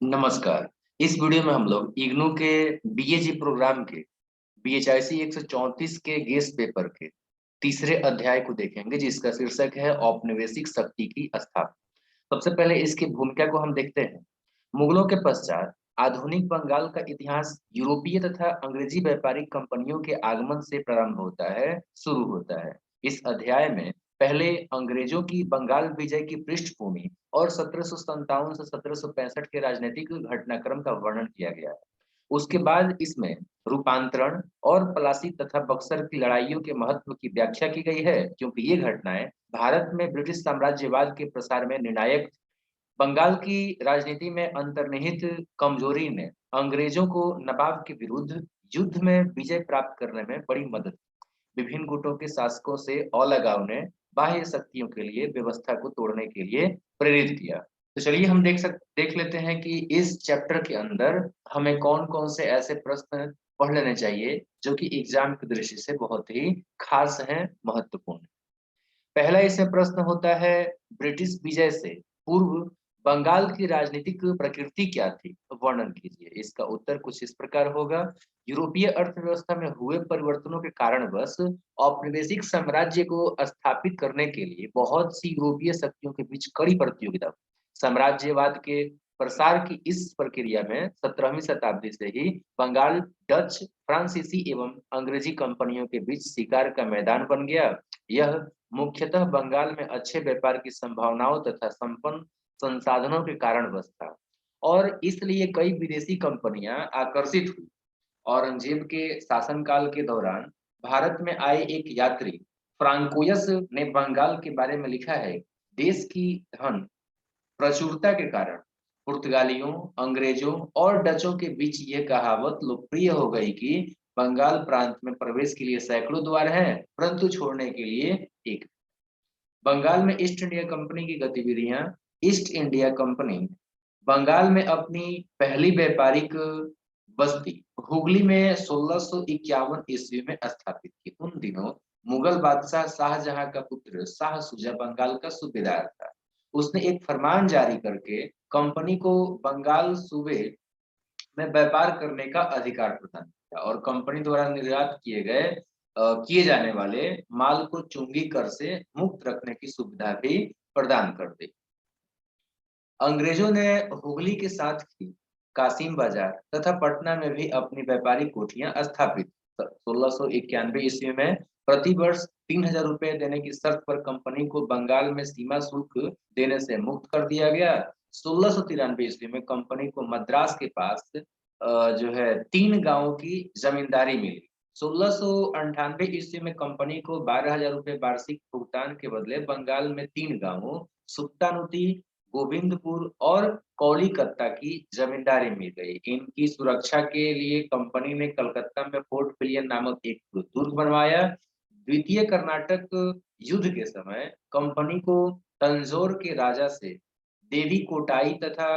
नमस्कार। इस वीडियो में हम लोग इग्नू के बीएजी प्रोग्राम के बीएचआईसी 134 के गेस्ट पेपर के तीसरे अध्याय को देखेंगे, जिसका शीर्षक है औपनिवेशिक शक्ति की स्थापना। सबसे पहले इसकी भूमिका को हम देखते हैं। मुगलों के पश्चात आधुनिक बंगाल का इतिहास यूरोपीय तथा अंग्रेजी व्यापारिक कंपनियों के आगमन से प्रारंभ होता है शुरू होता है। इस अध्याय में पहले अंग्रेजों की बंगाल विजय की पृष्ठभूमि और 1757 से 1765 के राजनीतिक घटनाक्रम का वर्णन किया गया है। उसके बाद इसमें रूपांतरण और प्लासी तथा बक्सर की लड़ाइयों के महत्व की व्याख्या की गई है, क्योंकि ये घटनाएं भारत में ब्रिटिश साम्राज्यवाद के प्रसार में निर्णायक। बंगाल की राजनीति में अंतर्निहित कमजोरी ने अंग्रेजों को नवाब के विरुद्ध युद्ध में विजय प्राप्त करने में बड़ी मदद की। विभिन्न गुटों के शासकों से अलगाव ने बाह्य शक्तियों के लिए व्यवस्था को तोड़ने के लिए प्रेरित किया। तो चलिए हम देख लेते हैं कि इस चैप्टर के अंदर हमें कौन-कौन से ऐसे प्रश्न पढ़ लेने चाहिए जो कि एग्जाम की दृष्टि से बहुत ही खास हैं, महत्वपूर्ण हैं। पहला इसमें प्रश्न होता है, ब्रिटिश विजय से पूर्व बंगाल की राजनीतिक प्रकृति क्या थी? वर्णन कीजिए। इसका उत्तर कुछ इस प्रकार होगा। यूरोपीय अर्थव्यवस्था में हुए परिवर्तनों के कारणवश औपनिवेशिक साम्राज्य को स्थापित करने के लिए बहुत सी यूरोपीय शक्तियों के बीच कड़ी प्रतियोगिता हुई। साम्राज्यवाद के प्रसार की इस प्रक्रिया में 17वीं शताब्दी से ही बंगाल डच, फ्रांसीसी एवं अंग्रेजी कंपनियों के बीच शिकार का मैदान बन गया। यह मुख्यतः बंगाल में अच्छे व्यापार की संभावनाओं तथा संपन्न संसाधनों के कारणवश था, और इसलिए कई विदेशी कंपनियां आकर्षित हुई। औरंगजेब के शासनकाल के दौरान भारत में आए एक यात्री फ्रांकोयस ने बंगाल के बारे में लिखा है। देश की धन प्रचुरता के कारण पुर्तगालियों, अंग्रेजों और डचों के बीच यह कहावत लोकप्रिय हो गई कि बंगाल प्रांत में प्रवेश के लिए सैकड़ों द्वार हैं, परंतु छोड़ने के लिए एक। बंगाल में ईस्ट इंडिया कंपनी की गतिविधियां। ईस्ट इंडिया कंपनी बंगाल में अपनी पहली व्यापारिक बस्ती हुगली में 1651 ईस्वी में स्थापित की। उन दिनों मुगल बादशाह शाहजहां का पुत्र शाह सुजा बंगाल का सूबेदार था। उसने एक फरमान जारी करके कंपनी को बंगाल सूबे में व्यापार करने का अधिकार प्रदान किया और कंपनी द्वारा निर्यात किए जाने वाले माल को चुंगी कर से मुक्त रखने की सुविधा भी प्रदान कर दी। अंग्रेजों ने हुगली के साथ ही कासिम बाजार तथा पटना में भी अपनी व्यापारिक कोठियां स्थापित। 1691 ईस्वी में प्रति वर्ष 3000 रुपए देने की शर्त पर कंपनी को बंगाल में सीमा शुल्क देने से मुक्त कर दिया गया। 1693 ईस्वी में कंपनी को मद्रास के पास जो है 3 गांवों की जमींदारी मिली। 1698 ईस्वी में कंपनी को 12,000 रुपए वार्षिक भुगतान के बदले बंगाल में 3 गांवों सुल्तानुती, गोविंदपुर और कोलकाता की जमींदारी मिल गई। इनकी सुरक्षा के लिए कंपनी ने कलकत्ता में फोर्ट विलियम नामक एक दुर्ग बनवाया। द्वितीय कर्नाटक युद्ध के समय कंपनी को तंजौर के राजा से देवी कोटाई तथा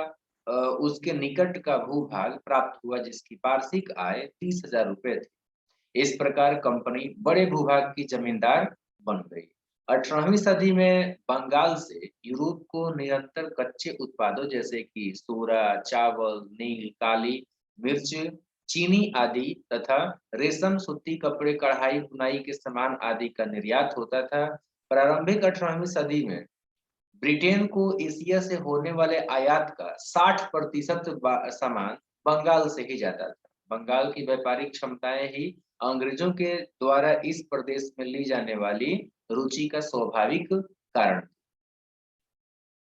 उसके निकट का भूभाग प्राप्त हुआ, जिसकी वार्षिक आय 30,000 रुपए थी। इस प्रकार कंपनी बड़े भूभाग की जमींदार बन गई। 18वीं सदी में बंगाल से यूरोप को निरंतर कच्चे उत्पादों जैसे कि सोरा, चावल, नील, काली मिर्च, चीनी आदि तथा रेशम, सूती कपड़े, कढ़ाई, बुनाई के सामान आदि का निर्यात होता था। प्रारंभिक 18वीं सदी में ब्रिटेन को एशिया से होने वाले आयात का 60% सामान बंगाल से ही जाता था। बंगाल की व्यापारिक क्षमताएं ही अंग्रेजों के द्वारा इस प्रदेश में ली जाने वाली रुचि का स्वाभाविक कारण।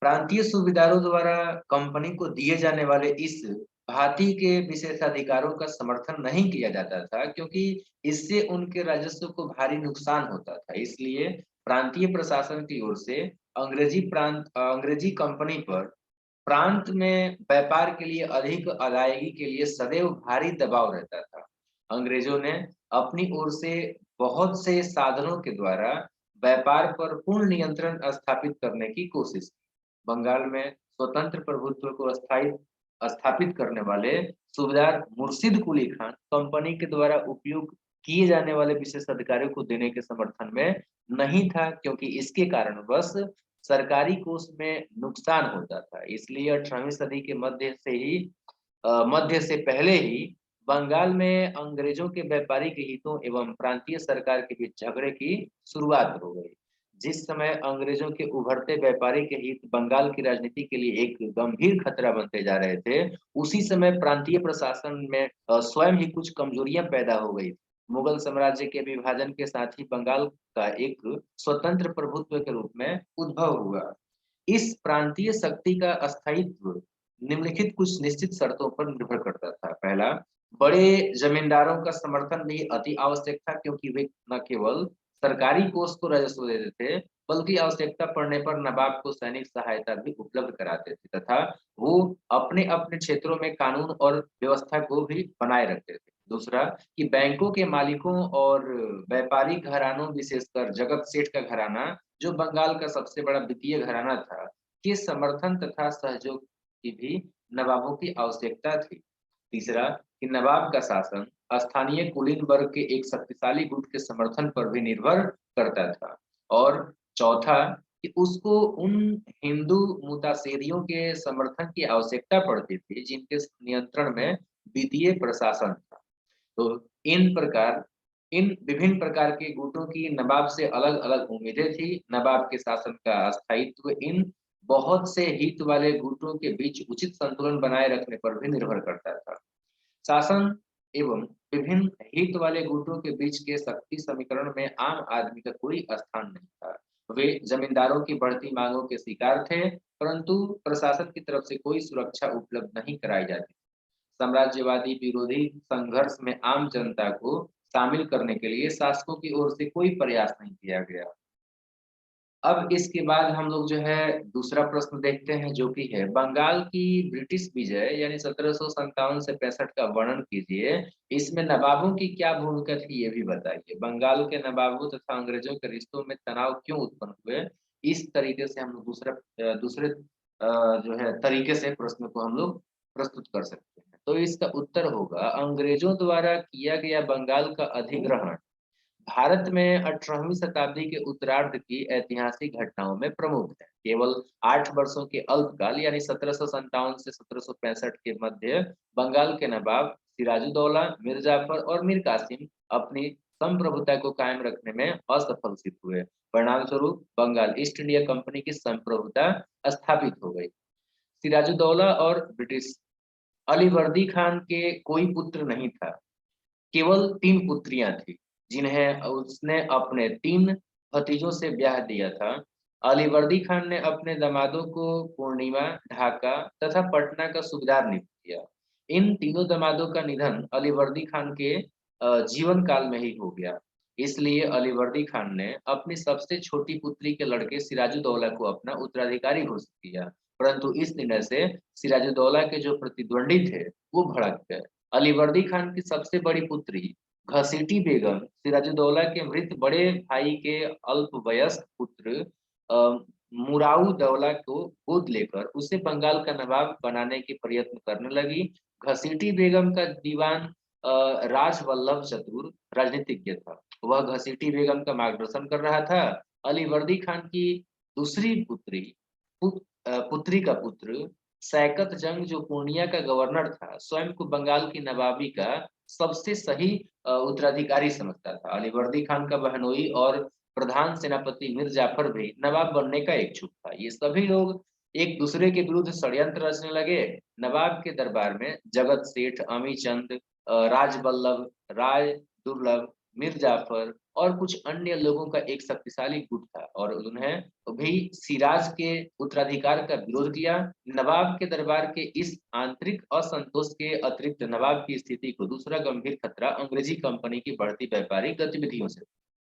प्रांतीय सूबेदारों द्वारा कंपनी को दिए जाने वाले इस भांति के विशेषाधिकारों का समर्थन नहीं किया जाता था, क्योंकि इससे उनके राजस्व को भारी नुकसान होता था। इसलिए प्रांतीय प्रशासन की ओर से अंग्रेजी कंपनी पर प्रांत में व्यापार के लिए अधिक अदायगी के लिए सदैव भारी दबाव रहता था। अंग्रेजों ने अपनी ओर से बहुत से साधनों के द्वारा व्यापार पर पूर्ण नियंत्रण स्थापित करने की कोशिश की। बंगाल में स्वतंत्र प्रभुत्व को स्थापित करने वाले सूबेदार मुर्शिद कुली खान कंपनी के द्वारा उपयोग किए जाने वाले विशेष अधिकारियों को देने के समर्थन में नहीं था, क्योंकि इसके कारणवश सरकारी कोष में नुकसान होता था। इसलिए 18वीं सदी के मध्य से पहले ही बंगाल में अंग्रेजों के व्यापारिक हितों एवं प्रांतीय सरकार के बीच झगड़े की शुरुआत हो गई। जिस समय अंग्रेजों के उभरते व्यापारिक हित बंगाल की राजनीति के लिए एक गंभीर खतरा बनते जा रहे थे, उसी समय प्रांतीय प्रशासन में स्वयं ही कुछ कमजोरियां पैदा हो गई। मुगल साम्राज्य के विभाजन के साथ ही बंगाल का एक स्वतंत्र प्रभुत्व के रूप में उद्भव हुआ। इस प्रांतीय शक्ति का अस्थायित्व निम्नलिखित कुछ निश्चित शर्तों पर निर्भर करता था। पहला, बड़े जमींदारों का समर्थन भी अति आवश्यक था, क्योंकि वे न केवल सरकारी कोष को राजस्व देते थे, बल्कि आवश्यकता पड़ने पर नवाब को सैनिक सहायता भी उपलब्ध कराते थे तथा वो अपने अपने क्षेत्रों में कानून और व्यवस्था को भी बनाए रखते थे। दूसरा, कि बैंकों के मालिकों और व्यापारी घरानों, विशेषकर जगत सेठ का घराना, जो बंगाल का सबसे बड़ा वित्तीय घराना था, के समर्थन तथा सहयोग की भी नवाबों की आवश्यकता थी। तीसरा, कि नवाब का शासन स्थानीय कुलीन वर्ग के एक शक्तिशाली गुट के समर्थन पर भी निर्भर करता था। और चौथा, कि उसको उन हिंदू मुतासेरियों के समर्थन की आवश्यकता पड़ती थी, जिनके नियंत्रण में वित्तीय प्रशासन था। तो इन विभिन्न प्रकार के गुटों की नवाब से अलग-अलग उम्मीदें थी। नवाब के शासन का स्थायित्व इन बहुत से हित वाले गुटों के बीच उचित संतुलन बनाए रखने पर भी निर्भर करता था। शासन एवं विभिन्न हित वाले गुटों के बीच के शक्ति समीकरण में आम आदमी का कोई स्थान नहीं था। वे जमींदारों की बढ़ती मांगों के शिकार थे, परंतु प्रशासन की तरफ से कोई सुरक्षा उपलब्ध नहीं कराई जाती। साम्राज्यवादी विरोधी संघर्ष में आम जनता को शामिल करने के लिए शासकों की ओर से कोई प्रयास नहीं किया गया। अब इसके बाद हम लोग जो है दूसरा प्रश्न देखते हैं, जो कि है बंगाल की ब्रिटिश विजय यानी 1757 से 65 का वर्णन कीजिए। इसमें नवाबों की क्या भूमिका थी, ये भी बताइए। बंगाल के नवाबों तथा अंग्रेजों के रिश्तों में तनाव क्यों उत्पन्न हुए? इस तरीके से हम लोग दूसरे जो है तरीके से प्रश्न को हम लोग प्रस्तुत कर सकते हैं। तो इसका उत्तर होगा, अंग्रेजों द्वारा किया गया बंगाल का अधिग्रहण भारत में 18वीं शताब्दी के उत्तरार्ध की ऐतिहासिक घटनाओं में प्रमुख है। केवल 8 वर्षों के अल्पकाल यानी 1757 से 1765 के मध्य बंगाल के नवाब सिराजुद्दौला, मीर जाफर और मीर कासिम अपनी संप्रभुता को कायम रखने में असफल सिद्ध हुए। परिणाम स्वरूप बंगाल ईस्ट इंडिया कंपनी की संप्रभुता स्थापित हो गई। सिराजुद्दौला और ब्रिटिश अलीवर्दी खान के कोई पुत्र नहीं था, केवल 3 पुत्रियां थी, जिन्हें उसने अपने 3 भतीजों से ब्याह दिया था। अलीवर्दी खान ने अपने दामादों को पूर्णिमा, ढाका तथा पटना का सूबेदार नियुक्त किया। इन तीनों दामादों का निधन अलीवर्दी खान के जीवन काल में ही हो गया। इसलिए अलीवर्दी खान ने अपनी सबसे छोटी पुत्री के लड़के सिराजुद्दौला को अपना उत्तराधिकारी घोषित किया। परंतु इस निर्णय से सिराजुद्दौला के जो प्रतिद्वंदी थे, वो भड़क गए। अलीवर्दी खान की सबसे बड़ी पुत्री घसीटी बेगम सिराजुद्दौला के मृत बड़े भाई के अल्पवयस्क पुत्र मुराऊ दौला को गोद लेकर उसे बंगाल का नवाब बनाने के प्रयत्न करने लगी। घसीटी बेगम का दीवान राज वल्लभ चतुर राजनीतिज्ञ था। वह घसीटी बेगम का मार्गदर्शन कर रहा था। अलीवर्दी खान की दूसरी पुत्री का पुत्र सैकत जंग, जो पूर्णिया का गवर्नर था, स्वयं को बंगाल की नवाबी का सबसे सही उत्तराधिकारी समझता था। अलीवर्दी खान का बहनोई और प्रधान सेनापति मीर जाफर भी नवाब बनने का इच्छुक था। ये सभी लोग एक दूसरे के विरुद्ध षड्यंत्र रचने लगे। नवाब के दरबार में जगत सेठ, अमीचंद, राजबल्लभ, राय दुर्लभ, मीर जाफर और कुछ अन्य लोगों का एक शक्तिशाली गुट था और उन्हें भी सिराज के उत्तराधिकार का विरोध किया। नवाब के दरबार के इस आंतरिक असंतोष के अतिरिक्त नवाब की स्थिति को दूसरा गंभीर खतरा अंग्रेजी कंपनी की बढ़ती व्यापारिक गतिविधियों से।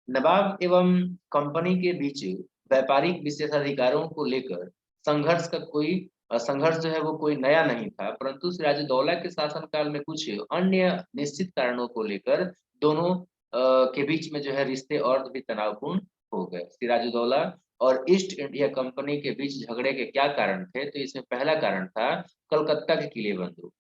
नवाब एवं कंपनी के बीच व्यापारिक विशेषाधिकारों को लेकर संघर्ष जो है वो कोई नया नहीं था, परंतु सिराजुद्दौला के शासनकाल में कुछ अन्य निश्चित कारणों को लेकर दोनों के बीच में जो है रिश्ते और भी तनावपूर्ण हो गए। सिराजुद्दौला और ईस्ट इंडिया कंपनी के बीच झगड़े के क्या कारण थे? तो इसमें पहला कारण था कलकत्ता के किले बंदूक।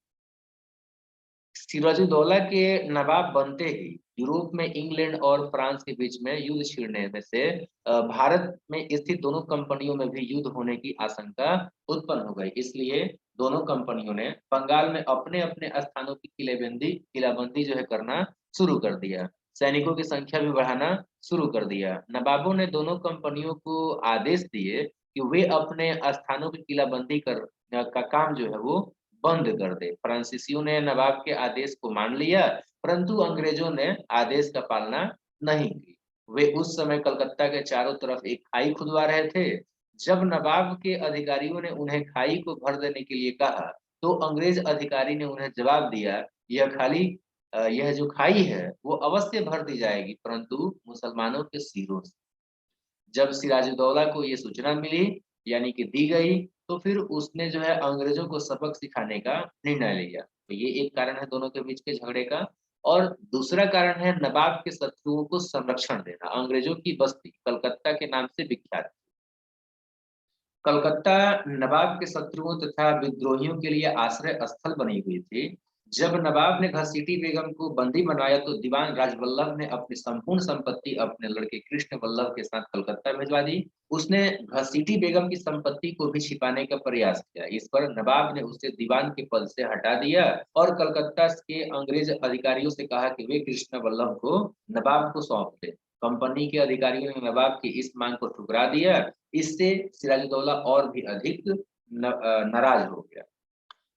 सिराजुद्दौला के नवाब बनते ही यूरोप में इंग्लैंड और फ्रांस के बीच में युद्ध छिड़ने में से भारत में स्थित दोनों कंपनियों में भी युद्ध होने की आशंका उत्पन्न हो गई। इसलिए दोनों कंपनियों ने बंगाल में अपने अपने स्थानों की किलाबंदी जो है करना शुरू कर दिया। सैनिकों की संख्या भी बढ़ाना शुरू कर दिया। नवाबों ने दोनों कंपनियों को आदेश दिए कि वे अपने स्थानों की किलाबंदी का काम जो है वो बंद कर दे। फ्रांसीसियों ने नवाब के आदेश को मान लिया, परंतु अंग्रेजों ने आदेश का पालना नहीं की। वे उस समय कलकत्ता के चारों तरफ एक खाई खुदवा रहे थे। जब नवाब के अधिकारियों ने उन्हें खाई को भर देने के लिए कहा, तो अंग्रेज अधिकारी ने उन्हें जवाब दिया, यह जो खाई है वो अवश्य भर दी जाएगी, परंतु मुसलमानों के सिरों से। जब सिराजुद्दौला को ये सूचना मिली, यानी कि दी गई, तो फिर उसने जो है अंग्रेजों को सबक सिखाने का निर्णय लिया। तो ये एक कारण है दोनों के बीच के झगड़े का। और दूसरा कारण है नवाब के शत्रुओं को संरक्षण देना। अंग्रेजों की बस्ती कलकत्ता के नाम से विख्यात। कलकत्ता नवाब के शत्रुओं तथा विद्रोहियों के लिए आश्रय स्थल बनी हुई थी। जब नवाब ने घसीटी बेगम को बंदी बनाया, तो दीवान राजवल्लभ ने अपनी संपूर्ण संपत्ति अपने लड़के कृष्ण वल्लभ के साथ कलकत्ता भिजवा दी। उसने घसीटी बेगम की संपत्ति को भी छिपाने का प्रयास किया। इस पर नवाब ने उसे दीवान के पद से हटा दिया और कलकत्ता के अंग्रेज अधिकारियों से कहा कि वे कृष्ण वल्लभ को नवाब को सौंप दे। कंपनी के अधिकारियों ने नवाब की इस मांग को ठुकरा दिया। इससे सिराजुद्दौला और भी अधिक नाराज हो गया।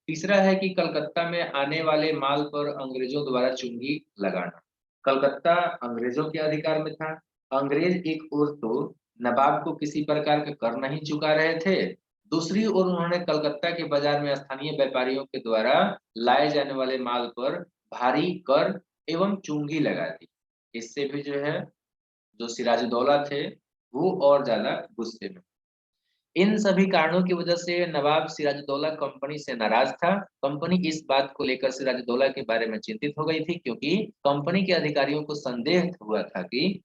तीसरा है कि कलकत्ता में आने वाले माल पर अंग्रेजों द्वारा चुंगी लगाना। कलकत्ता अंग्रेजों के अधिकार में था। अंग्रेज एक ओर तो नवाब को किसी प्रकार का कर नहीं चुका रहे थे, दूसरी ओर उन्होंने कलकत्ता के बाजार में स्थानीय व्यापारियों के द्वारा लाए जाने वाले माल पर भारी कर एवं चुंगी लगा दी। इससे भी जो है जो सिराजुद्दौला थे वो और ज्यादा गुस्से में। इन सभी कारणों की वजह से नवाब सिराजुद्दौला कंपनी से नाराज था। कंपनी इस बात को लेकर सिराजुद्दौला के बारे में चिंतित हो गई थी, क्योंकि कंपनी के अधिकारियों को संदेह हुआ था कि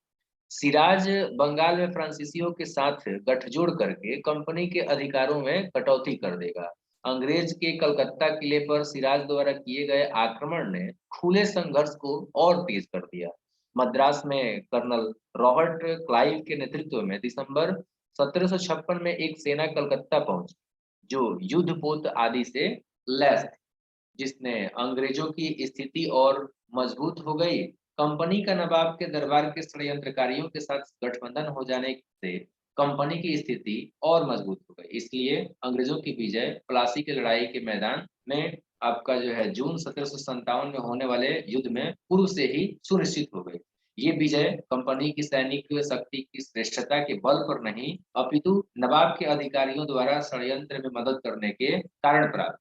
सिराज बंगाल में फ्रांसीसियों के साथ गठजोड़ करके कंपनी के अधिकारों में कटौती कर देगा। अंग्रेज के कलकत्ता किले पर सिराज द्वारा किए गए आक्रमण ने खुले संघर्ष को और तेज कर दिया। मद्रास में कर्नल रॉबर्ट क्लाइव के नेतृत्व में दिसंबर 1756 में एक सेना कलकत्ता पहुंची, जो युद्धपोत आदि से लैस थी, जिसने अंग्रेजों की स्थिति और मजबूत हो गई। कंपनी का नवाब के दरबार के षड्यंत्रकारियों के साथ गठबंधन हो जाने से कंपनी की स्थिति और मजबूत हो गई। इसलिए अंग्रेजों की विजय प्लासी की लड़ाई के मैदान में आपका जो है जून 1757 में होने वाले युद्ध में पूर्व से ही सुनिश्चित हो गई। ये विजय कंपनी की सैनिक शक्ति की श्रेष्ठता के बल पर नहीं, अपितु नवाब के अधिकारियों द्वारा षड्यंत्र में मदद करने के कारण प्राप्त।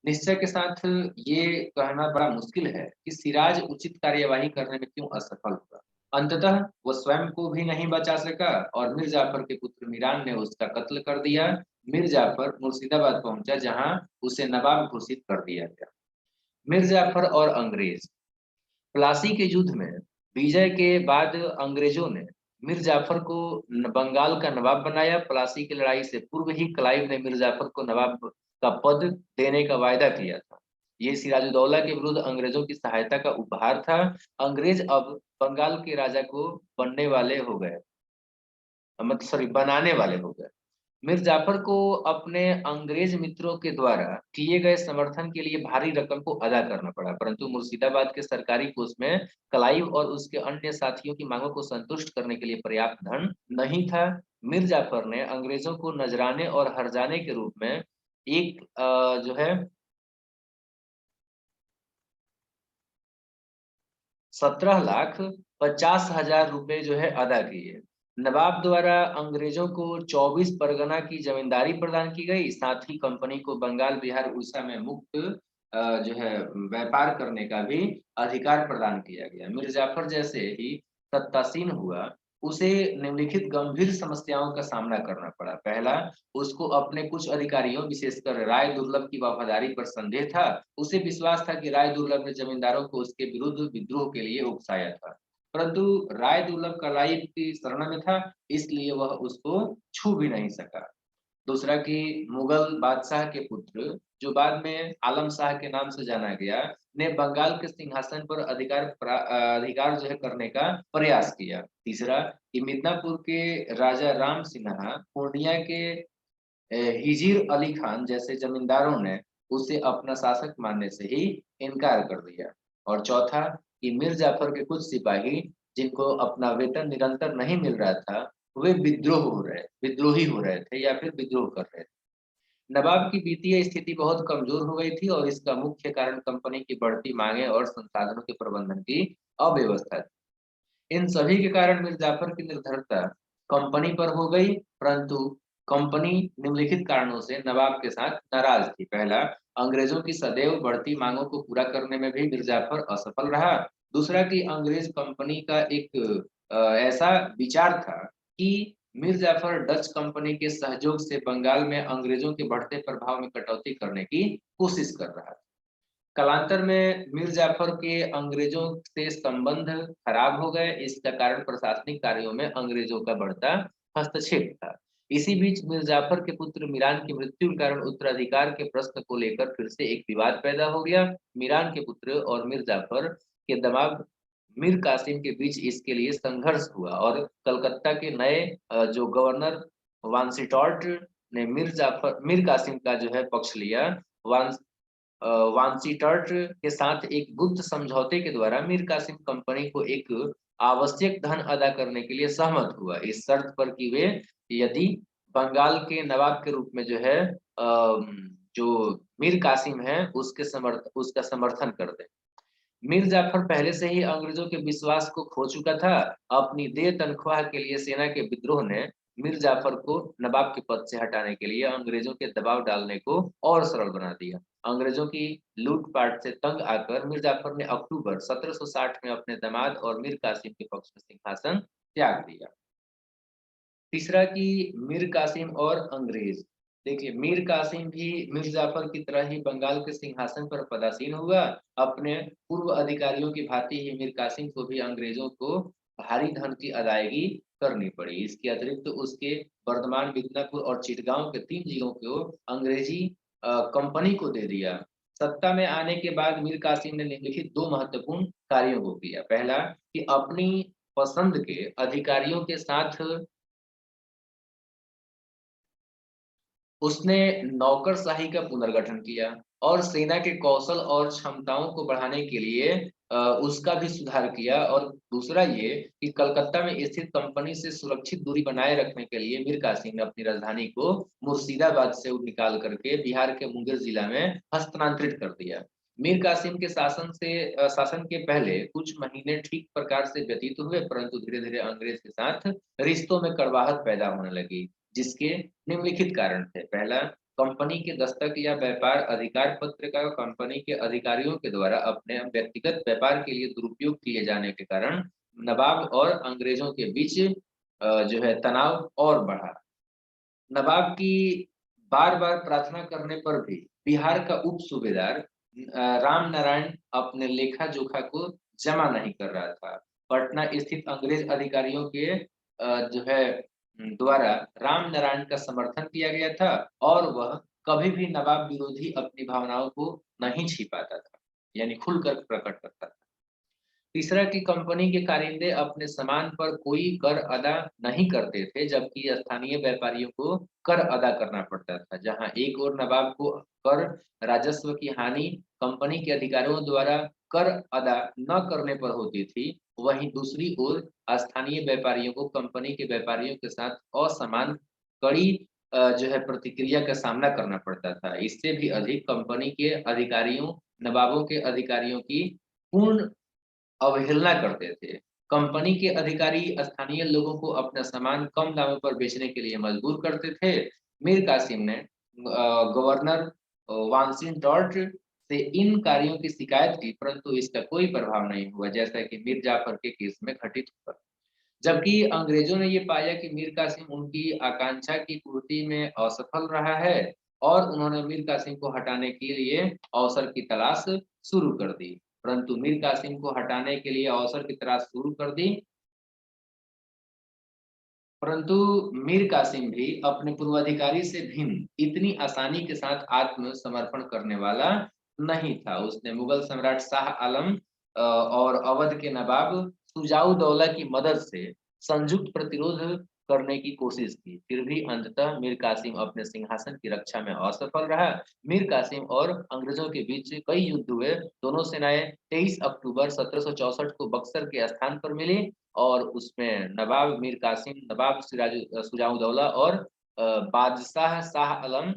निश्चय के साथ ये कहना बड़ा मुश्किल है कि सिराज उचित कार्यवाही करने में क्यों असफल हुआ। अंततः वो स्वयं को भी नहीं बचा सका और मीर जाफर के पुत्र मीरान ने उसका कत्ल कर दिया। मीर जाफर मुर्शिदाबाद पहुंचा, जहां उसे नवाब घोषित कर दिया गया। मीर जाफर और अंग्रेज। प्लासी के युद्ध में विजय के बाद अंग्रेजों ने मीर जाफर को बंगाल का नवाब बनाया। प्लासी की लड़ाई से पूर्व ही क्लाइव ने मीर जाफर को नवाब का पद देने का वायदा किया था। ये सिराजुद्दौला के विरुद्ध अंग्रेजों की सहायता का उपहार था। अंग्रेज अब बंगाल के राजा को बनने वाले हो गए, मतलब सॉरी बनाने वाले हो गए। मीर जाफर को अपने अंग्रेज मित्रों के द्वारा किए गए समर्थन के लिए भारी रकम को अदा करना पड़ा, परंतु मुर्शिदाबाद के सरकारी कोष में क्लाइव और उसके अन्य साथियों की मांगों को संतुष्ट करने के लिए पर्याप्त धन नहीं था। मीर जाफर ने अंग्रेजों को नजराने और हर्जाने के रूप में एक जो है 17,50,000 रुपए जो है अदा किए। नवाब द्वारा अंग्रेजों को 24 परगना की जमींदारी प्रदान की गई। साथ ही कंपनी को बंगाल, बिहार, उड़ीसा में मुक्त जो है व्यापार करने का भी अधिकार प्रदान किया गया। मीर जाफर जैसे ही सत्तासीन हुआ, उसे निम्नलिखित गंभीर समस्याओं का सामना करना पड़ा। पहला, उसको अपने कुछ अधिकारियों विशेषकर राय दुर्लभ की वफादारी पर संदेह था। उसे विश्वास था कि राय दुर्लभ ने जमींदारों को उसके विरुद्ध विद्रोह के लिए उकसाया था, परंतु राय दुर्लभ क्लाइव की शरण में था, इसलिए वह उसको छू भी नहीं सका। दूसरा कि मुगल बादशाह के पुत्र, जो बाद में आलम शाह के नाम से जाना गया, ने बंगाल के सिंहासन पर अधिकार जो है करने का प्रयास किया। तीसरा कि मिदनापुर के राजा राम सिन्हा पूर्णिया के हिजीर अली खान जैसे जमींदारों ने उसे अपना शासक मानने से ही इनकार कर दिया। और चौथा कि मीर जाफर के कुछ सिपाही जिनको अपना वेतन निरंतर नहीं मिल रहा था, वे विद्रोही हो रहे थे या फिर विद्रोह कर रहे थे। नवाब की वित्तीय स्थिति बहुत कमजोर हो गई थी और इसका मुख्य कारण कंपनी की बढ़ती मांगे और संसाधनों के प्रबंधन की अव्यवस्था थी। इन सभी के कारण मीर जाफर की निर्भरता कंपनी पर हो गई, परंतु कंपनी निम्नलिखित कारणों से नवाब के साथ नाराज थी। पहला, अंग्रेजों की सदैव बढ़ती मांगों को पूरा करने में भी मीर जाफर असफल रहा। दूसरा कि अंग्रेज कंपनी का एक ऐसा विचार था कि मीर जाफर डच कंपनी के सहयोग से बंगाल में अंग्रेजों के बढ़ते प्रभाव में कटौती करने की कोशिश कर रहा था। कालांतर में मीर जाफर के अंग्रेजों से संबंध खराब हो गए। इसका कारण प्रशासनिक कार्यों में अंग्रेजों का बढ़ता हस्तक्षेप था। इसी बीच मीर जाफर के पुत्र मीरान की मृत्यु के कारण उत्तराधिकार के प्रश्न को लेकर फिर से एक विवाद पैदा हो गया। मीरान के पुत्र और मीर जाफर के दमाद मीर कासिम के बीच इसके लिए संघर्ष हुआ और कलकत्ता के नए जो गवर्नर वांसीटॉर्ट ने मीर कासिम का जो है पक्ष लिया। वांसीटर्ट के साथ एक गुप्त समझौते के द्वारा मीर कासिम कंपनी को एक आवश्यक धन अदा करने के लिए सहमत हुआ, इस शर्त पर कि वे यदि बंगाल के नवाब के रूप में जो है जो मीर कासिम है उसका समर्थन कर दे। मीर जाफर पहले से ही अंग्रेजों के विश्वास को खो चुका था। अपनी देय तनख्वाह के लिए सेना के विद्रोह ने मीर जाफर को नवाब के पद से हटाने के लिए अंग्रेजों के दबाव डालने को और सरल बना दिया। अंग्रेजों की लूटपाट से तंग आकर मीर जाफर ने अक्टूबर 1760 में अपने दामाद और मीर कासिम के पक्ष में सिंहासन त्याग दिया। तीसरा कि मीर कासिम और अंग्रेज। देखिए, मीर कासिम भी मीर जाफर की तरह ही बंगाल के सिंहासन पर पदासीन हुआ। अपने पूर्व अधिकारियों की भांति ही मीर कासिम को भी अंग्रेजों को भारी धन की अदायगी करनी पड़ी। इसके अतिरिक्त तो उसके वर्धमान, मिदनापुर और चिटगांव के 3 जिलों को अंग्रेजी कंपनी को दे दिया। सत्ता में आने के बाद मीर कासिम ने निम्नलिखित 2 महत्वपूर्ण कार्यों को किया। पहला कि अपनी पसंद के अधिकारियों के साथ उसने नौकरशाही का पुनर्गठन किया और सेना के कौशल और क्षमताओं को बढ़ाने के लिए उसका भी सुधार किया। और दूसरा ये कि कलकत्ता में स्थित कंपनी से सुरक्षित दूरी बनाए रखने के लिए मीर कासिम ने अपनी राजधानी को मुर्शिदाबाद से निकाल करके बिहार के मुंगेर जिला में हस्तांतरित कर दिया। मीर कासिम के शासन के पहले कुछ महीने ठीक प्रकार से व्यतीत हुए, परंतु धीरे धीरे अंग्रेज के साथ रिश्तों में कड़वाहट पैदा होने लगी, जिसके निम्नलिखित कारण थे। पहला, कंपनी के दस्तक या व्यापार अधिकार पत्र का कंपनी के अधिकारियों के द्वारा अपने व्यक्तिगत व्यापार के लिए दुरुपयोग किए जाने के कारण नवाब और अंग्रेजों के बीच जो है तनाव और बढ़ा। नवाब की बार बार प्रार्थना करने पर भी बिहार का उप सूबेदार राम नारायण अपने लेखा जोखा को जमा नहीं कर रहा था। पटना स्थित अंग्रेज अधिकारियों के जो है द्वारा राम नारायण का समर्थन किया गया था और वह कभी भी नवाब विरोधी अपनी भावनाओं को नहीं छिपाता था, यानी खुलकर प्रकट करता था। तीसरा कि कंपनी के कारिंदे अपने सामान पर कोई कर अदा नहीं करते थे, जबकि स्थानीय व्यापारियों को कर अदा करना पड़ता था। जहां एक ओर नवाब को कर राजस्व की हानि कंपनी के अधिकारियों द्वारा कर अदा न करने पर होती थी, वहीं दूसरी ओर स्थानीय व्यापारियों को कंपनी के व्यापारियों के साथ असमान कड़ी जो है प्रतिक्रिया का सामना करना पड़ता था। इससे भी अधिक कंपनी के अधिकारियों नवाबों के अधिकारियों की पूर्ण अवहेलना करते थे। कंपनी के अधिकारी स्थानीय लोगों को अपना सामान कम दामों पर बेचने के लिए मजबूर करते थे। मीर कासिम ने गवर्नर वांसिंटॉर्ट से इन कार्यों की शिकायत की, परंतु इसका कोई प्रभाव नहीं हुआ, जैसा कि मीर जाफर के केस में घटित हुआ। जबकि अंग्रेजों ने ये पाया कि मीर कासिम उनकी आकांक्षा की पूर्ति में असफल रहा है और उन्होंने मीर कासिम को हटाने के लिए अवसर की तलाश शुरू कर दी। परंतु मीर कासिम को हटाने के लिए अवसर की तलाश शुरू कर दी, परंतु मीर कासिम भी अपने पूर्वाधिकारी से भिन्न इतनी आसानी के साथ आत्मसमर्पण करने वाला नहीं था। उसने मुगल सम्राट शाह आलम और अवध के नवाब शुजाउद्दौला की मदद से संयुक्त प्रतिरोध करने की कोशिश की। फिर भी अंततः मीर कासिम अपने सिंहासन की रक्षा में असफल रहा। मीर कासिम और अंग्रेजों के बीच कई युद्ध हुए। दोनों सेनाएं 23 अक्टूबर 1764 को बक्सर के स्थान पर मिली और उसमें नवाब मीर कासिम, नवाब शुजाउद्दौला और बादशाह शाह आलम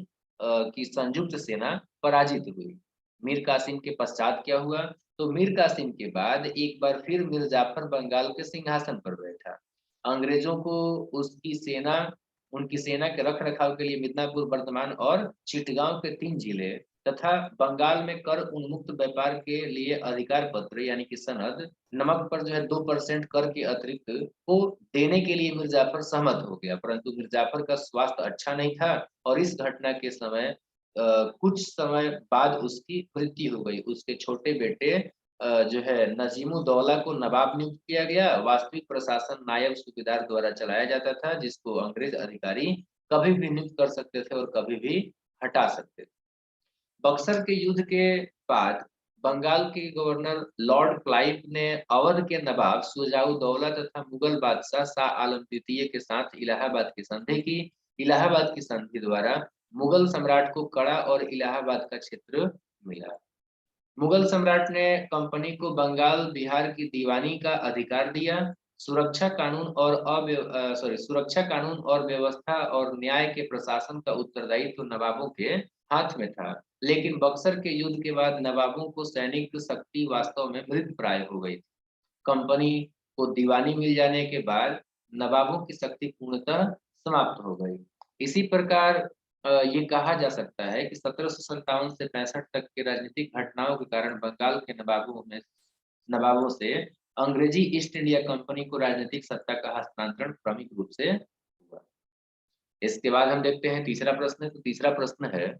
की संयुक्त सेना पराजित हुई। मीर कासिम के पश्चात क्या हुआ? तो मीर कासिम के बाद एक बार फिर मीर जाफर बंगाल के सिंहासन पर बैठा। अंग्रेजों को उनकी सेना के रख-रखाव के लिए मिदनापुर, बर्धमान और चिटगांव के 3 जिले तथा बंगाल में कर उन्मुक्त व्यापार के लिए अधिकार पत्र यानी कि सनद, नमक पर जो है 2% कर के अतिरिक्त को देने के लिए मीर जाफर सहमत हो गया। परंतु मीर जाफर का स्वास्थ्य अच्छा नहीं था और इस घटना के समय कुछ समय बाद उसकी मृत्यु हो गई। उसके छोटे बेटे जो है नजीमुद्दौला को नवाब नियुक्त किया गया। वास्तविक प्रशासन नायब सूबेदार द्वारा चलाया जाता था, जिसको अंग्रेज अधिकारी कभी भी नियुक्त कर सकते थे और कभी भी हटा सकते थे। बक्सर के युद्ध के बाद बंगाल के गवर्नर लॉर्ड क्लाइव ने अवध के नवाब शुजाउद्दौला तथा मुगल बादशाह शाह आलम द्वितीय के साथ इलाहाबाद की संधि की। इलाहाबाद की संधि द्वारा मुगल सम्राट को कड़ा और इलाहाबाद का क्षेत्र मिला। मुगल सम्राट ने कंपनी को बंगाल, बिहार की दीवानी का अधिकार दिया। सुरक्षा कानून और व्यवस्था और न्याय के प्रशासन का उत्तरदायित्व नवाबों के हाथ में था। लेकिन बक्सर के युद्ध के बाद नवाबों को सैनिक शक्ति वास्तव में मृतप्राय हो गई। कंपनी को दीवानी मिल जाने के बाद नवाबों की शक्ति पूर्णतः समाप्त हो गई। इसी प्रकार ये कहा जा सकता है कि 1757 से 65 तक के राजनीतिक घटनाओं के कारण बंगाल के नवाबों से अंग्रेजी ईस्ट इंडिया कंपनी को राजनीतिक सत्ता का हस्तांतरण क्रमिक रूप से हुआ। इसके बाद हम देखते हैं तीसरा प्रश्न। तो तीसरा प्रश्न है,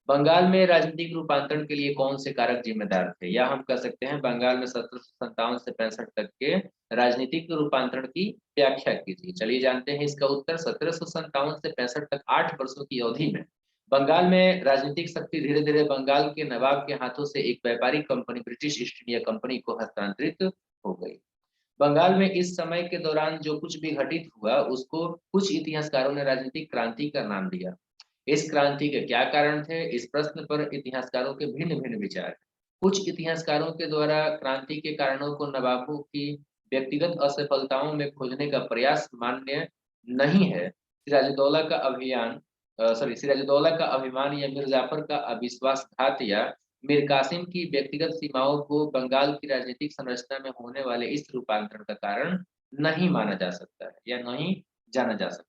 बंगाल में राजनीतिक रूपांतरण के लिए कौन से कारक जिम्मेदार थे? या हम कह सकते हैं बंगाल में 1757 से 65 तक के राजनीतिक रूपांतरण की व्याख्या कीजिए। चलिए जानते हैं इसका उत्तर। 1757 से 65 तक 8 वर्षों की अवधि में बंगाल में राजनीतिक शक्ति धीरे धीरे बंगाल के नवाब के हाथों से एक व्यापारिक company British east India company को हस्तांतरित हो गई। बंगाल में इस समय के दौरान जो कुछ भी घटित हुआ उसको कुछ इतिहासकारों ने राजनीतिक क्रांति का नाम दिया। इस क्रांति के क्या कारण थे? इस प्रश्न पर इतिहासकारों के भिन्न-भिन्न विचार हैं। कुछ इतिहासकारों के द्वारा क्रांति के कारणों को नवाबों की व्यक्तिगत असफलताओं में खोजने का प्रयास मान्य नहीं है। सिराजुद्दौला का अभिमान या मीर जाफर का अविश्वासघात या मीर कासिम की व्यक्तिगत सीमाओं को बंगाल की राजनीतिक संरचना में होने वाले इस रूपांतरण का कारण नहीं माना जा सकता है या नहीं जाना जा सकता।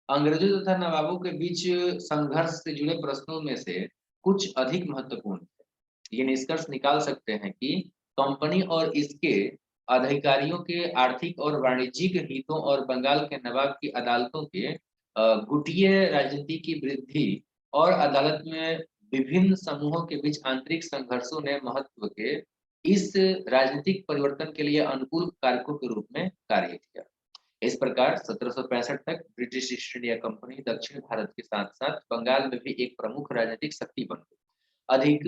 अंग्रेजों तथा नवाबों के बीच संघर्ष से जुड़े प्रश्नों में से कुछ अधिक महत्वपूर्ण है। ये निष्कर्ष निकाल सकते हैं कि कंपनी और इसके अधिकारियों के आर्थिक और वाणिज्यिक हितों और बंगाल के नवाब की अदालतों के गुटिये राजनीति की वृद्धि और अदालत में विभिन्न समूहों के बीच आंतरिक संघर्षों ने महत्व के इस राजनीतिक परिवर्तन के लिए अनुकूल कारकों के रूप में कार्य किया। इस प्रकार 1765 तक ब्रिटिश ईस्ट इंडिया कंपनी दक्षिण भारत के साथ-साथ बंगाल में भी एक प्रमुख राजनीतिक शक्ति बन गई। अधिक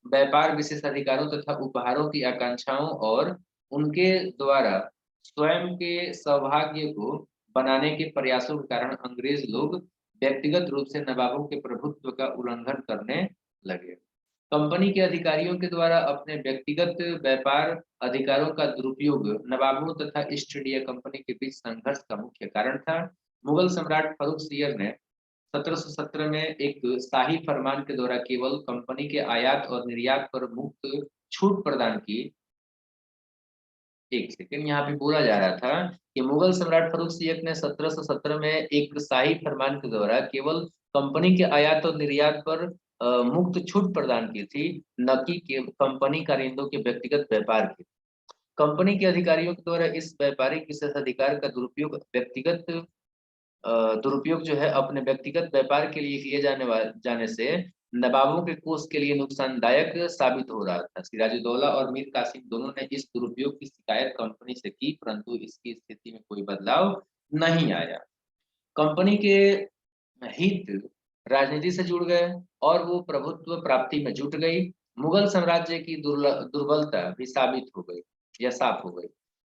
व्यापार विशेषाधिकारों तथा उपहारों की आकांक्षाओं और उनके द्वारा स्वयं के सौभाग्य को बनाने के प्रयासों के कारण अंग्रेज लोग व्यक्तिगत रूप से नवाबों के प्रभुत्व का उल्लंघन करने लगे। कंपनी के अधिकारियों के द्वारा अपने व्यक्तिगत व्यापार अधिकारों का दुरुपयोग नवाबों तथा ईस्ट इंडिया कंपनी के बीच संघर्ष का मुख्य कारण था। मुगल सम्राट फर्रुख सियर ने 1717 में एक शाही फरमान के द्वारा केवल कंपनी के आयात और निर्यात पर मुक्त छूट प्रदान की। एक सेकंड, यहाँ पे बोला जा रहा था कि मुगल सम्राट फर्रुख सियर ने 1717 में एक शाही फरमान के द्वारा केवल कंपनी के आयात और निर्यात पर मुक्त छूट प्रदान की थी, न कि कंपनी कारिंदों के व्यक्तिगत व्यापार की। कंपनी के अधिकारियों के द्वारा इस व्यापारिक विशेषाधिकार का दुरुपयोग जो है अपने व्यक्तिगत व्यापार के लिए किए जाने से नवाबों के कोष के लिए नुकसानदायक साबित हो रहा था। सिराजुद्दौला और मीर कासिम दोनों ने इस दुरुपयोग की शिकायत कंपनी से की, परंतु इसकी स्थिति में कोई बदलाव नहीं आया। कंपनी के हित राजनीति से जुड़ गए और वो प्रभुत्व प्राप्ति में जुट गई। मुगल साम्राज्य की दुर्बलता भी साबित हो गई या साफ हो गई।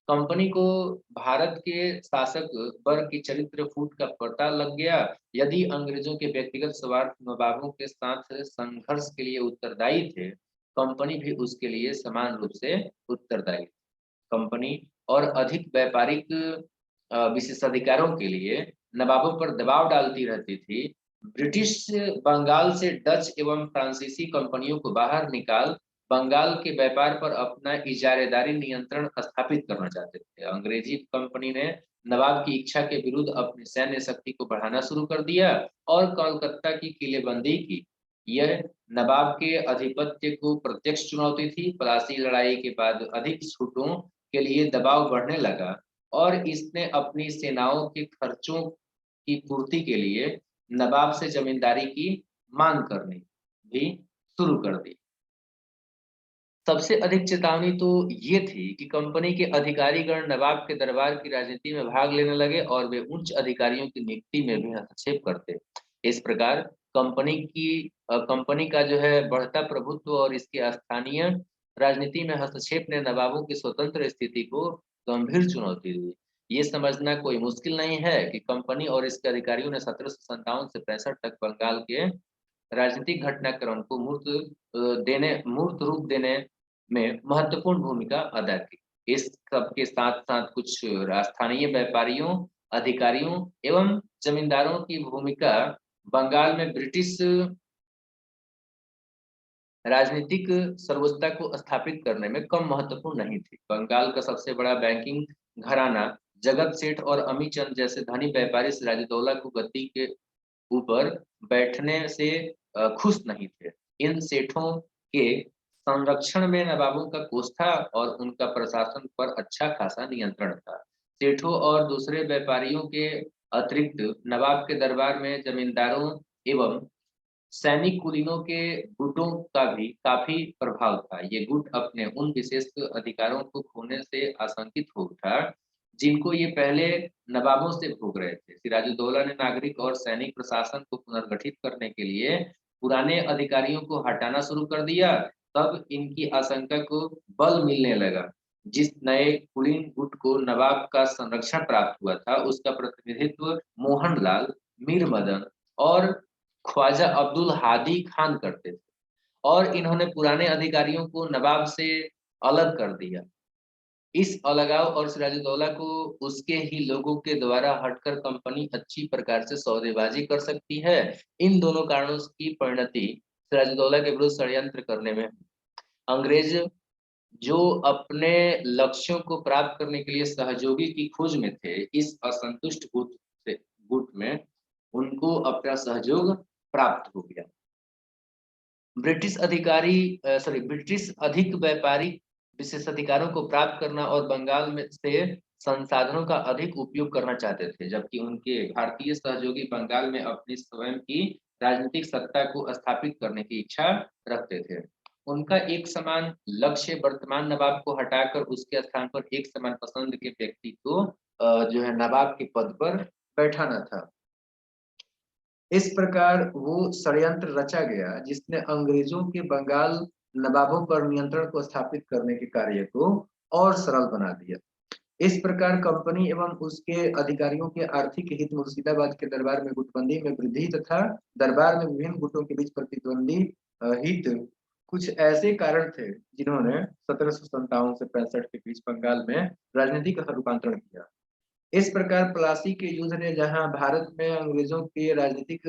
कंपनी को भारत के शासक वर्ग की चरित्र फूट का पता लग गया। यदि अंग्रेजों के व्यक्तिगत स्वार्थ नवाबों के साथ संघर्ष के लिए उत्तरदायी थे, कंपनी भी उसके लिए समान रूप से उत्तरदायी। कंपनी और अधिक व्यापारिक विशेषाधिकारों के लिए नवाबों पर दबाव डालती रहती थी। ब्रिटिश बंगाल से डच एवं फ्रांसीसी कंपनियों को बाहर निकाल बंगाल के व्यापार पर अपना इजारेदारी नियंत्रण स्थापित करना चाहते थे। अंग्रेजी कंपनी ने नवाब की इच्छा के विरुद्ध अपनी सैन्य शक्ति को बढ़ाना शुरू कर दिया और कोलकाता की किलेबंदी की। यह नवाब के आधिपत्य को प्रत्यक्ष चुनौती थी। प्लासी लड़ाई के बाद अधिक छूटों के लिए दबाव बढ़ने लगा और इसने अपनी सेनाओं के खर्चों की पूर्ति के लिए नवाब से जमींदारी की मांग करनी भी शुरू कर दी। सबसे अधिक चेतावनी तो ये थी कि कंपनी के अधिकारीगण नवाब के दरबार की राजनीति में भाग लेने लगे और वे उच्च अधिकारियों की नियुक्ति में भी हस्तक्षेप करते। इस प्रकार कंपनी का जो है बढ़ता प्रभुत्व और इसके स्थानीय राजनीति में हस्तक्षेप ने नवाबों की स्वतंत्र स्थिति को गंभीर चुनौती दी। ये समझना कोई मुश्किल नहीं है कि कंपनी और इसके अधिकारियों ने 1757 से 65 तक बंगाल के राजनीतिक घटनाक्रम को मूर्त रूप देने में महत्वपूर्ण भूमिका अदा की। इस सब के साथ-साथ कुछ स्थानीय व्यापारियों, अधिकारियों एवं जमींदारों की भूमिका बंगाल में ब्रिटिश राजनीतिक सर्वोच्चता को स्थापित करने में कम महत्वपूर्ण नहीं थी। बंगाल का सबसे बड़ा बैंकिंग घराना जगत सेठ और अमीचंद जैसे धनी व्यापारी सिराजुद्दौला को गद्दी के ऊपर बैठने से खुश नहीं थे। इन सेठों के संरक्षण में नवाबों का कोष था और उनका प्रशासन पर अच्छा खासा नियंत्रण था। सेठों और दूसरे व्यापारियों के अतिरिक्त नवाब के दरबार में जमींदारों एवं सैनिक कुलीनों के गुटों का भी काफी प्रभाव था। ये गुट अपने उन विशेष अधिकारों को खोने से आशंकित हो उठा, जिनको ये पहले नवाबों से भोग रहे थे। सिराजुद्दौला ने नागरिक और सैनिक प्रशासन को पुनर्गठित करने के लिए पुराने अधिकारियों को हटाना शुरू कर दिया। तब इनकी आशंका को बल मिलने लगा। जिस नए कुलीन गुट को नवाब का संरक्षण प्राप्त हुआ था, उसका प्रतिनिधित्व मोहनलाल, मीर मदन और ख्वाजा अब्दुल हादी खान करते थे और इन्होंने पुराने अधिकारियों को नवाब से अलग कर दिया। इस अलगाव और सिराजुद्दौला को उसके ही लोगों के द्वारा हटकर कंपनी अच्छी प्रकार से सौदेबाजी कर सकती है। इन दोनों कारणों की परिणति सिराजुद्दौला के विरुद्ध षड्यंत्र करने में। अंग्रेज जो अपने लक्ष्यों को प्राप्त करने के लिए सहयोगी की खोज में थे, इस असंतुष्ट गुट में उनको अपना सहयोग प्राप्त हो गया। ब्रिटिश अधिक व्यापारिक विशेषाधिकारों को प्राप्त करना और बंगाल में से संसाधनों का अधिक उपयोग करना चाहते थे, जबकि उनके भारतीय सहयोगी बंगाल में अपनी स्वयं की राजनीतिक सत्ता को स्थापित करने की इच्छा रखते थे। उनका एक समान लक्ष्य वर्तमान नवाब को हटाकर उसके स्थान पर एक समान पसंद के व्यक्ति को जो है नवाब के पद पर बैठाना था। इस प्रकार वो षड्यंत्र रचा गया जिसने अंग्रेजों के बंगाल नवाबों पर नियंत्रण को स्थापित करने के कार्य को और सरल बना दिया। इस प्रकार कंपनी एवं उसके अधिकारियों के आर्थिक हित मुर्शिदाबाद के दरबार में गुटबंदी में वृद्धि तथा दरबार में विभिन्न गुटों के बीच प्रतिद्वंदी हित कुछ ऐसे कारण थे जिन्होंने 1757 से 65 के बीच बंगाल में राजनीतिक रूपांतरण किया। इस प्रकार प्लासी के युद्ध ने जहां भारत में अंग्रेजों के राजनीतिक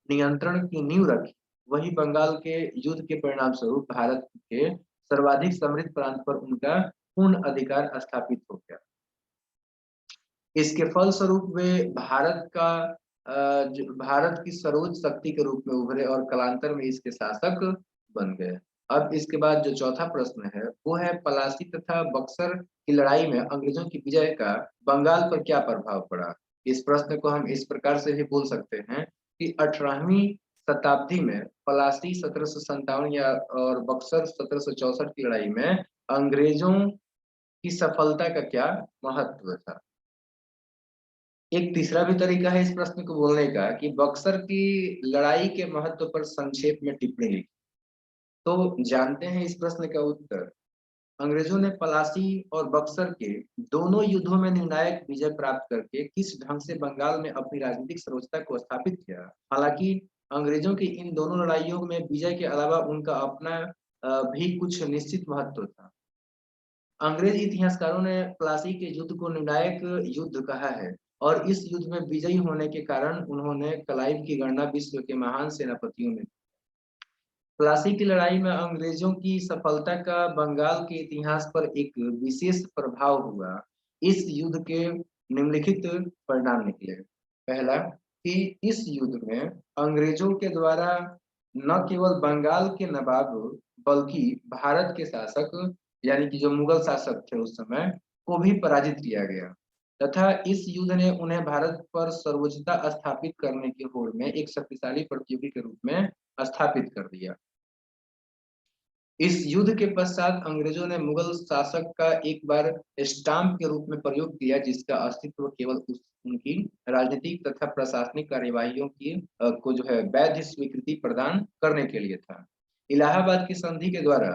नियंत्रण की नींव रखी, वही बंगाल के युद्ध के परिणाम स्वरूप भारत के सर्वाधिक समृद्ध प्रांत पर उनका पूर्ण अधिकार स्थापित हो गया। इसके फलस्वरूप वे भारत की सर्वोच्च शक्ति के रूप में उभरे और कालांतर में इसके शासक बन गए। अब इसके बाद जो चौथा प्रश्न है वो है पलासी तथा बक्सर की लड़ाई में अंग्रेजों की विजय का बंगाल पर क्या प्रभाव पड़ा। इस प्रश्न को हम इस प्रकार से भी बोल सकते हैं कि 18वीं शताब्दी में पलासी 1757 या और बक्सर 1764 की लड़ाई में अंग्रेजों की सफलता का क्या महत्व था। एक तीसरा भी तरीका है इस प्रश्न को बोलने का कि बक्सर की लड़ाई के महत्व पर संक्षेप में टिप्पणी लिखी। तो जानते हैं इस प्रश्न का उत्तर। अंग्रेजों ने पलासी और बक्सर के दोनों युद्धों में निर्णायक विजय प्राप्त करके किस ढंग से बंगाल में अपनी राजनीतिक सर्वोच्चता को स्थापित किया। हालांकि अंग्रेजों की इन दोनों लड़ाइयों में विजय के अलावा उनका अपना भी कुछ निश्चित महत्व था। अंग्रेज इतिहासकारों ने प्लासी के युद्ध को निर्णायक युद्ध कहा है और इस युद्ध में विजयी होने के कारण उन्होंने क्लाइव की गणना विश्व के महान सेनापतियों में। प्लासी की लड़ाई में अंग्रेजों की सफलता का बंगाल के इतिहास पर एक विशेष प्रभाव हुआ। इस युद्ध के निम्नलिखित परिणाम निकले। पहला कि इस युद्ध में अंग्रेजों के द्वारा न केवल बंगाल के नवाब बल्कि भारत के शासक यानी कि जो मुगल शासक थे उस समय को भी पराजित किया गया तथा इस युद्ध ने उन्हें भारत पर सर्वोच्चता स्थापित करने की होड़ में एक शक्तिशाली प्रतियोगी के रूप में स्थापित कर दिया। इस युद्ध के पश्चात अंग्रेजों ने मुगल शासक का एक बार स्टाम्प के रूप में प्रयोग किया जिसका अस्तित्व केवल उनकी राजनीतिक तथा प्रशासनिक कार्यवाहियों की को जो है वैध स्वीकृति प्रदान करने के लिए था। इलाहाबाद की संधि के द्वारा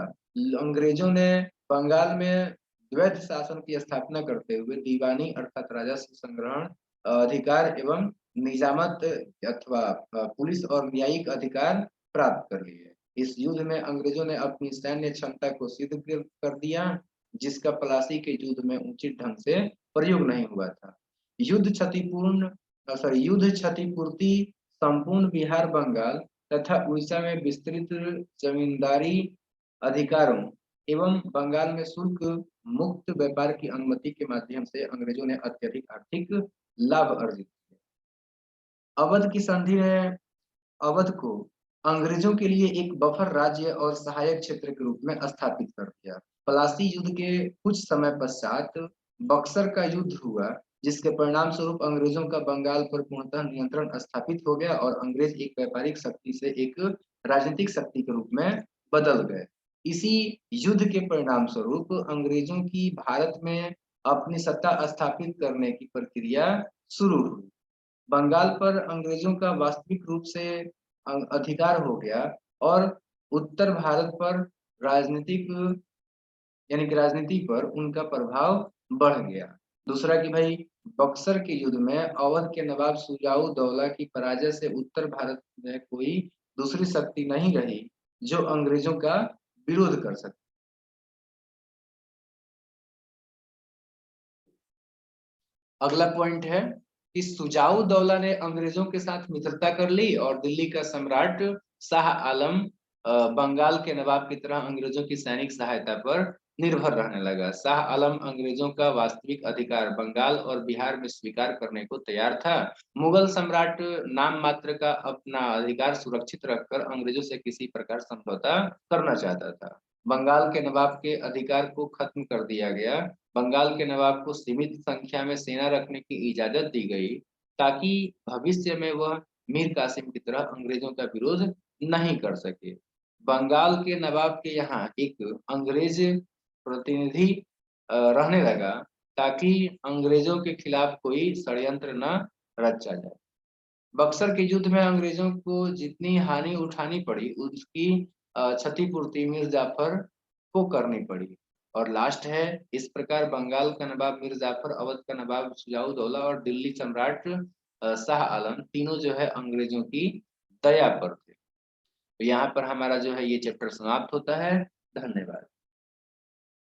अंग्रेजों ने बंगाल में द्वैध शासन की स्थापना करते हुए दीवानी अर्थात राजस्व संग्रहण अधिकार एवं निजामत अथवा पुलिस और न्यायिक अधिकार प्राप्त कर लिए। इस युद्ध में अंग्रेजों ने अपनी सैन्य क्षमता को सिद्ध कर दिया जिसका प्लासी के युद्ध में उचित ढंग से प्रयोग नहीं हुआ था। युद्ध क्षतिपूर्ति संपूर्ण बिहार बंगाल तथा उड़ीसा में विस्तृत जमींदारी अधिकारों एवं बंगाल में शुल्क मुक्त व्यापार की अनुमति के माध्यम से अंग्रेजों ने अत्यधिक आर्थिक लाभ अर्जित किया। अवध की संधि ने अवध को अंग्रेजों के लिए एक बफर राज्य और सहायक क्षेत्र के रूप में स्थापित कर दिया। प्लासी युद्ध के कुछ समय पश्चात बक्सर का युद्ध हुआ जिसके परिणाम स्वरूप अंग्रेजों का बंगाल पर पूर्णतः नियंत्रण स्थापित हो गया और अंग्रेज एक व्यापारिक शक्ति से एक राजनीतिक शक्ति के रूप में बदल गए। इसी युद्ध के परिणाम स्वरूप अंग्रेजों की भारत में अपनी सत्ता स्थापित करने की प्रक्रिया शुरू हुई। बंगाल पर अंग्रेजों का वास्तविक रूप से अधिकार हो गया और उत्तर भारत पर राजनीतिक यानी कि राजनीति पर उनका प्रभाव बढ़ गया। दूसरा कि भाई बक्सर के युद्ध में अवध के नवाब सुजाऊ दौला की पराजय से उत्तर भारत में कोई दूसरी शक्ति नहीं रही जो अंग्रेजों का विरोध कर सकती। अगला पॉइंट है कि सुजाऊ दौला ने अंग्रेजों के साथ मित्रता कर ली और दिल्ली का सम्राट शाह आलम बंगाल के नवाब की तरह अंग्रेजों की सैनिक सहायता पर निर्भर रहने लगा। शाह आलम अंग्रेजों का वास्तविक अधिकार बंगाल और बिहार में स्वीकार करने को तैयार था। मुगल सम्राट नाम मात्र का अपना अधिकार सुरक्षित रखकर अंग्रेजों से किसी प्रकार समझौता करना चाहता था। बंगाल के नवाब के अधिकार को खत्म कर दिया गया। बंगाल के नवाब को सीमित संख्या में सेना रखने की इजाजत दी गई ताकि भविष्य में वह मीर कासिम की तरह अंग्रेजों का विरोध नहीं कर सके। बंगाल के नवाब के यहाँ एक अंग्रेज प्रतिनिधि रहने लगा ताकि अंग्रेजों के खिलाफ कोई षड्यंत्र न रचा जाए। बक्सर के युद्ध में अंग्रेजों को जितनी हानि उठानी पड़ी उसकी क्षतिपूर्ति मीर जाफर को करनी पड़ी। और लास्ट है इस प्रकार बंगाल का नवाब मीर जाफर, अवध का नवाब सुजाऊ दौला और दिल्ली सम्राट शाह आलम तीनों जो है अंग्रेजों की दया पर थे। तो यहाँ पर हमारा जो है ये चैप्टर समाप्त होता है। धन्यवाद।